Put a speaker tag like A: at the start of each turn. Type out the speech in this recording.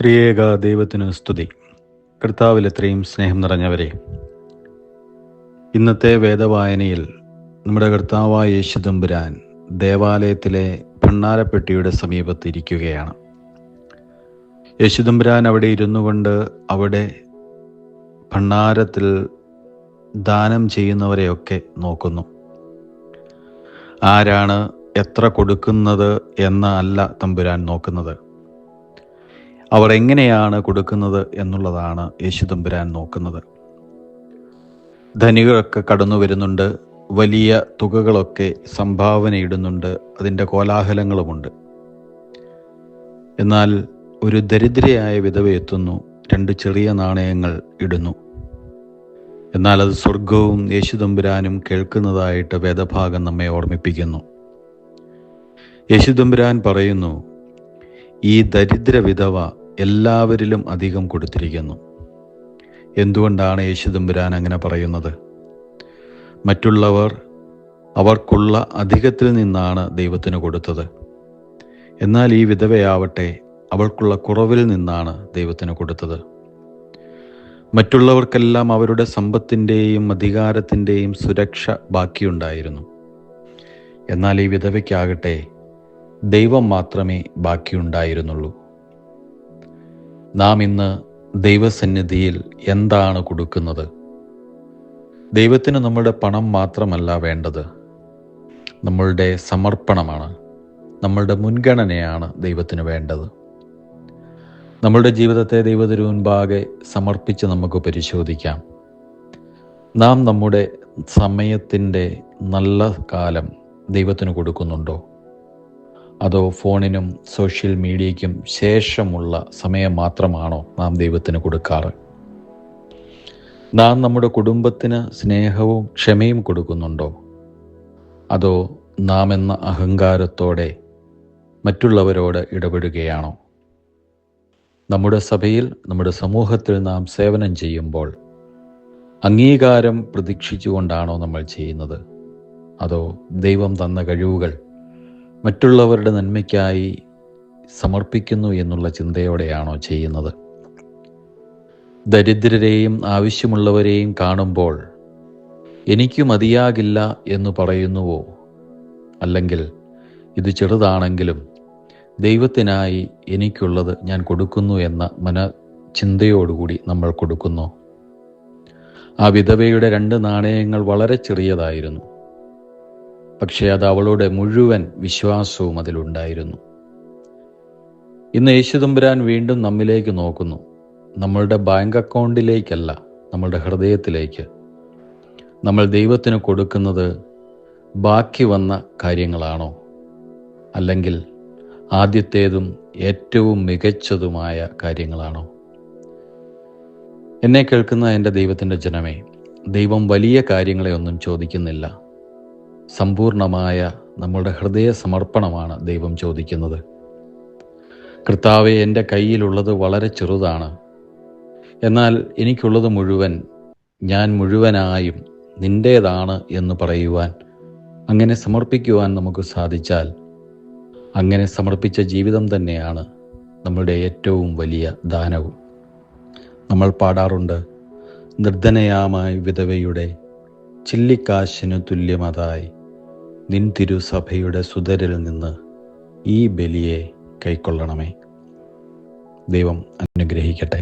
A: ത്രിയേക ദൈവത്തിന് സ്തുതി. കർത്താവിൽ എത്രയും സ്നേഹം നിറഞ്ഞവരെ, ഇന്നത്തെ വേദവായനയിൽ നമ്മുടെ കർത്താവായ യേശു തമ്പുരാൻ ദേവാലയത്തിലെ ഭണ്ഡാരപ്പെട്ടിയുടെ സമീപത്ത് ഇരിക്കുകയാണ്. യേശു തമ്പുരാൻ അവിടെ ഇരുന്നു കൊണ്ട് അവിടെ ഭണ്ഡാരത്തിൽ ദാനം ചെയ്യുന്നവരെയൊക്കെ നോക്കുന്നു. ആരാണ് എത്ര കൊടുക്കുന്നത് എന്ന അല്ല തമ്പുരാൻ നോക്കുന്നത്, അവർ എങ്ങനെയാണ് കൊടുക്കുന്നത് എന്നുള്ളതാണ് യേശു തമ്പുരാൻ നോക്കുന്നത്. ധനികരൊക്കെ കടന്നു വരുന്നുണ്ട്, വലിയ തുകകളൊക്കെ സംഭാവന ഇടുന്നുണ്ട്, അതിൻ്റെ കോലാഹലങ്ങളുമുണ്ട്. എന്നാൽ ഒരു ദരിദ്രയായ വിധവ എത്തുന്നു, 2 ചെറിയ നാണയങ്ങൾ ഇടുന്നു. എന്നാൽ അത് സ്വർഗവും യേശു തമ്പുരാനും കേൾക്കുന്നതായിട്ട് വേദഭാഗം നമ്മെ ഓർമ്മിപ്പിക്കുന്നു. യേശു തമ്പുരാൻ പറയുന്നു, ഈ ദരിദ്ര വിധവ എല്ലാവരിലും അധികം കൊടുത്തിരിക്കുന്നു. എന്തുകൊണ്ടാണ് യേശു തമ്പുരാൻ അങ്ങനെ പറയുന്നത്? മറ്റുള്ളവർ അവർക്കുള്ള അധികത്തിൽ നിന്നാണ് ദൈവത്തിന് കൊടുത്തത്. എന്നാൽ ഈ വിധവയാവട്ടെ അവൾക്കുള്ള കുറവിൽ നിന്നാണ് ദൈവത്തിന് കൊടുത്തത്. മറ്റുള്ളവർക്കെല്ലാം അവരുടെ സമ്പത്തിൻ്റെയും അധികാരത്തിൻ്റെയും സുരക്ഷ ബാക്കിയുണ്ടായിരുന്നു. എന്നാൽ ഈ വിധവയ്ക്കാകട്ടെ ദൈവം മാത്രമേ ബാക്കിയുണ്ടായിരുന്നുള്ളൂ. നാം ഇന്ന് ദൈവസന്നിധിയിൽ എന്താണ് കൊടുക്കുന്നത്? ദൈവത്തിന് നമ്മുടെ പണം മാത്രമല്ല വേണ്ടത്, നമ്മളുടെ സമർപ്പണമാണ്, നമ്മളുടെ മുൻഗണനയാണ് ദൈവത്തിന് വേണ്ടത്. നമ്മളുടെ ജീവിതത്തെ ദൈവത്തിനു മുൻപാകെ സമർപ്പിച്ച് നമുക്ക് പരിശോധിക്കാം. നാം നമ്മുടെ സമയത്തിൻ്റെ നല്ല കാലം ദൈവത്തിന് കൊടുക്കുന്നുണ്ടോ? അതോ ഫോണിനും സോഷ്യൽ മീഡിയയ്ക്കും ശേഷമുള്ള സമയം മാത്രമാണോ നാം ദൈവത്തിന് കൊടുക്കാറ്? നാം നമ്മുടെ കുടുംബത്തിന് സ്നേഹവും ക്ഷമയും കൊടുക്കുന്നുണ്ടോ? അതോ നാം എന്ന അഹങ്കാരത്തോടെ മറ്റുള്ളവരോട് ഇടപെടുകയാണോ? നമ്മുടെ സഭയിൽ, നമ്മുടെ സമൂഹത്തിൽ നാം സേവനം ചെയ്യുമ്പോൾ അംഗീകാരം പ്രതീക്ഷിച്ചുകൊണ്ടാണോ നമ്മൾ ചെയ്യുന്നത്? അതോ ദൈവം തന്ന കഴിവുകൾ മറ്റുള്ളവരുടെ നന്മയ്ക്കായി സമർപ്പിക്കുന്നു എന്നുള്ള ചിന്തയോടെയാണോ ചെയ്യുന്നത്? ദരിദ്രരെയും ആവശ്യമുള്ളവരെയും കാണുമ്പോൾ എനിക്ക് മതിയാകില്ല എന്ന് പറയുന്നുവോ? അല്ലെങ്കിൽ ഇത് ചെറുതാണെങ്കിലും ദൈവത്തിനായി എനിക്കുള്ളത് ഞാൻ കൊടുക്കുന്നു എന്ന ചിന്തയോടുകൂടി നമ്മൾ കൊടുക്കുന്നു? ആ വിധവയുടെ 2 നാണയങ്ങൾ വളരെ ചെറിയതായിരുന്നു, പക്ഷേ അത് അവളുടെ മുഴുവൻ വിശ്വാസവും അതിലുണ്ടായിരുന്നു. ഇന്ന് യേശു തമ്പുരാൻ വീണ്ടും നമ്മിലേക്ക് നോക്കുന്നു. നമ്മളുടെ ബാങ്ക് അക്കൗണ്ടിലേക്കല്ല, നമ്മളുടെ ഹൃദയത്തിലേക്ക്. നമ്മൾ ദൈവത്തിന് കൊടുക്കുന്നത് ബാക്കി വന്ന കാര്യങ്ങളാണോ? അല്ലെങ്കിൽ ആദ്യത്തേതും ഏറ്റവും മികച്ചതുമായ കാര്യങ്ങളാണോ? എന്നെ കേൾക്കുന്ന എൻ്റെ ദൈവത്തിൻ്റെ ജനമേ, ദൈവം വലിയ കാര്യങ്ങളെ ഒന്നും ചോദിക്കുന്നില്ല. സമ്പൂർണമായ നമ്മളുടെ ഹൃദയ സമർപ്പണമാണ് ദൈവം ചോദിക്കുന്നത്. കർത്താവേ, എൻ്റെ കയ്യിലുള്ളത് വളരെ ചെറുതാണ്, എന്നാൽ എനിക്കുള്ളത് മുഴുവൻ ഞാൻ മുഴുവനായും നിൻ്റേതാണ് എന്ന് പറയുവാൻ, അങ്ങനെ സമർപ്പിക്കുവാൻ നമുക്ക് സാധിച്ചാൽ, അങ്ങനെ സമർപ്പിച്ച ജീവിതം തന്നെയാണ് നമ്മളുടെ ഏറ്റവും വലിയ ദാനവും. നമ്മൾ പാടാറുണ്ട്, നിർധനയാമായ വിധവയുടെ ചില്ലിക്കാശിനു തുല്യമതായി നിൻ തിരുസഭയുടെ സുതരിൽ നിന്ന് ഈ ബലിയെ കൈക്കൊള്ളണമേ. ദൈവം അനുഗ്രഹിക്കട്ടെ.